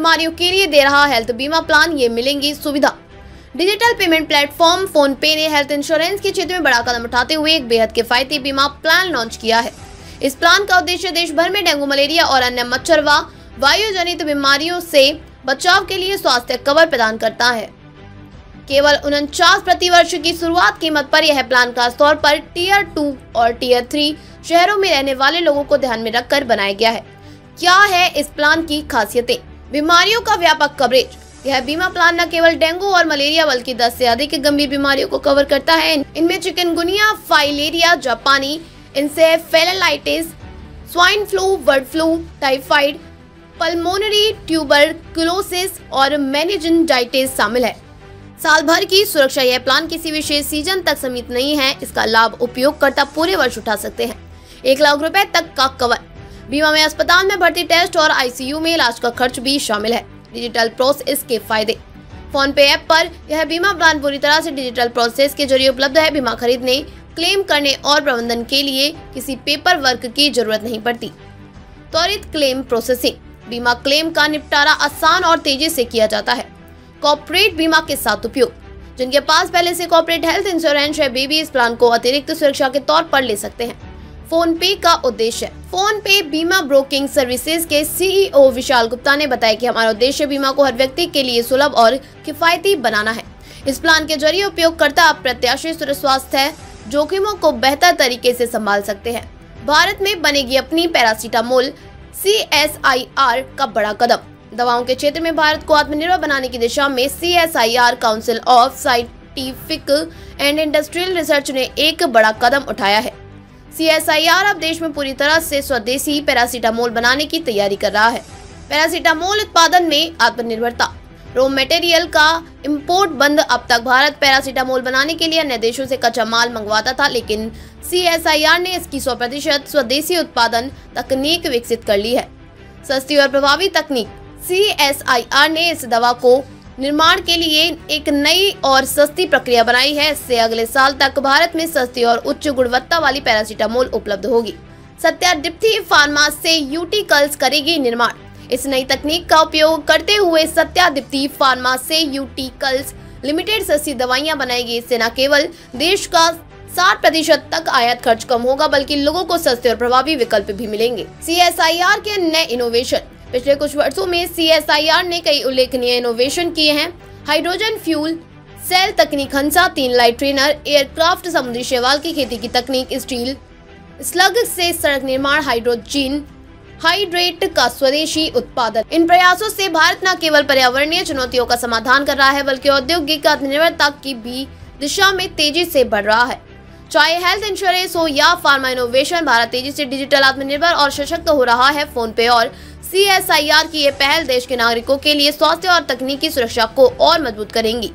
बीमारियों के लिए दे रहा हेल्थ बीमा प्लान, ये मिलेंगी सुविधा। डिजिटल पेमेंट प्लेटफॉर्म फोन पे ने हेल्थ इंश्योरेंस के क्षेत्र में बड़ा कदम उठाते हुए एक बेहद किफायती बीमा प्लान लॉन्च किया है। इस प्लान का उद्देश्य देश भर में डेंगू, मलेरिया और अन्य मच्छर व वायु जनित बीमारियों से बचाव के लिए स्वास्थ्य कवर प्रदान करता है। केवल 49 प्रति वर्ष की शुरुआत कीमत पर यह प्लान खास तौर पर टियर 2 और टियर 3 शहरों में रहने वाले लोगों को ध्यान में रखकर बनाया गया है। क्या है इस प्लान की खासियतें? बीमारियों का व्यापक कवरेज। यह बीमा प्लान न केवल डेंगू और मलेरिया बल्कि 10 से अधिक गंभीर बीमारियों को कवर करता है। इनमें चिकनगुनिया, फाइलेरिया जापानी, encephalitis, swine flu, bird flu, typhoid, pulmonary tuberculosis और मेनिंजाइटिस शामिल है। साल भर की सुरक्षा। यह प्लान किसी विशेष सीजन तक सीमित नहीं है। इसका लाभ उपयोगकर्ता पूरे वर्ष उठा सकते हैं। 1 लाख रुपए तक का कवर। बीमा में अस्पताल में भर्ती, टेस्ट और आईसीयू में इलाज का खर्च भी शामिल है। डिजिटल प्रोसेस के फायदे। फोन पे ऐप पर यह बीमा प्लान पूरी तरह से डिजिटल प्रोसेस के जरिए उपलब्ध है। बीमा खरीदने, क्लेम करने और प्रबंधन के लिए किसी पेपर वर्क की जरूरत नहीं पड़ती। त्वरित क्लेम प्रोसेसिंग। बीमा क्लेम का निपटारा आसान और तेजी से किया जाता है। कॉर्पोरेट बीमा के साथ उपयोग। जिनके पास पहले से कॉर्पोरेट हेल्थ इंश्योरेंस है, वे भी इस प्लान को अतिरिक्त सुरक्षा के तौर पर ले सकते हैं। फोन पे का उद्देश्य। फोन पे बीमा ब्रोकिंग सर्विसेज के सीईओ विशाल गुप्ता ने बताया कि हमारा उद्देश्य बीमा को हर व्यक्ति के लिए सुलभ और किफायती बनाना है। इस प्लान के जरिए उपयोगकर्ता अप्रत्याशित स्वास्थ्य जोखिमों को बेहतर तरीके से संभाल सकते हैं। भारत में बनेगी अपनी पैरासीटामोल। CSIR का बड़ा कदम। दवाओं के क्षेत्र में भारत को आत्मनिर्भर बनाने की दिशा में CSIR council of scientific and industrial research ने एक बड़ा कदम उठाया है। CSIR अब देश में पूरी तरह से स्वदेशी पैरासीटामोल बनाने की तैयारी कर रहा है। पैरासीटामोल उत्पादन में आत्मनिर्भरता। रॉ मटेरियल का इंपोर्ट बंद। अब तक भारत पैरासीटामोल बनाने के लिए अन्य देशों से कच्चा माल मंगवाता था, लेकिन CSIR ने इसकी 100% स्वदेशी उत्पादन तकनीक विकसित कर ली है। सस्ती और प्रभावी तकनीक। CSIR ने इस दवा को निर्माण के लिए एक नई और सस्ती प्रक्रिया बनाई है। इससे अगले साल तक भारत में सस्ती और उच्च गुणवत्ता वाली पैरासीटामोल उपलब्ध होगी। सत्यादिप्ति फार्मास्यूटिकल्स करेगी निर्माण। इस नई तकनीक का उपयोग करते हुए सत्यादिप्ति फार्मास्यूटिकल्स लिमिटेड सस्ती दवाइयां बनाएगी। इससे न केवल देश का 60% तक आयात खर्च कम होगा, बल्कि लोगों को सस्ते और प्रभावी विकल्प भी मिलेंगे। CSIR के नए इनोवेशन। पिछले कुछ वर्षों में CSIR ने कई उल्लेखनीय इनोवेशन किए हैं। हाइड्रोजन फ्यूल सेल तकनीक, हंसा 3 लाइट ट्रेनर, एयरक्राफ्ट, समुद्री शैवाल की खेती की तकनीक, स्टील स्लग से सड़क निर्माण, हाइड्रोजन हाइड्रेट का स्वदेशी उत्पादन। इन प्रयासों से भारत न केवल पर्यावरणीय चुनौतियों का समाधान कर रहा है, बल्कि औद्योगिक आत्मनिर्भरता की भी दिशा में तेजी से बढ़ रहा है। चाहे हेल्थ इंश्योरेंस हो या फार्मा इनोवेशन, भारत तेजी से डिजिटल आत्मनिर्भर और सशक्त हो रहा है। फोन पे और CSIR की ये पहल देश के नागरिकों के लिए स्वास्थ्य और तकनीकी सुरक्षा को और मजबूत करेंगी।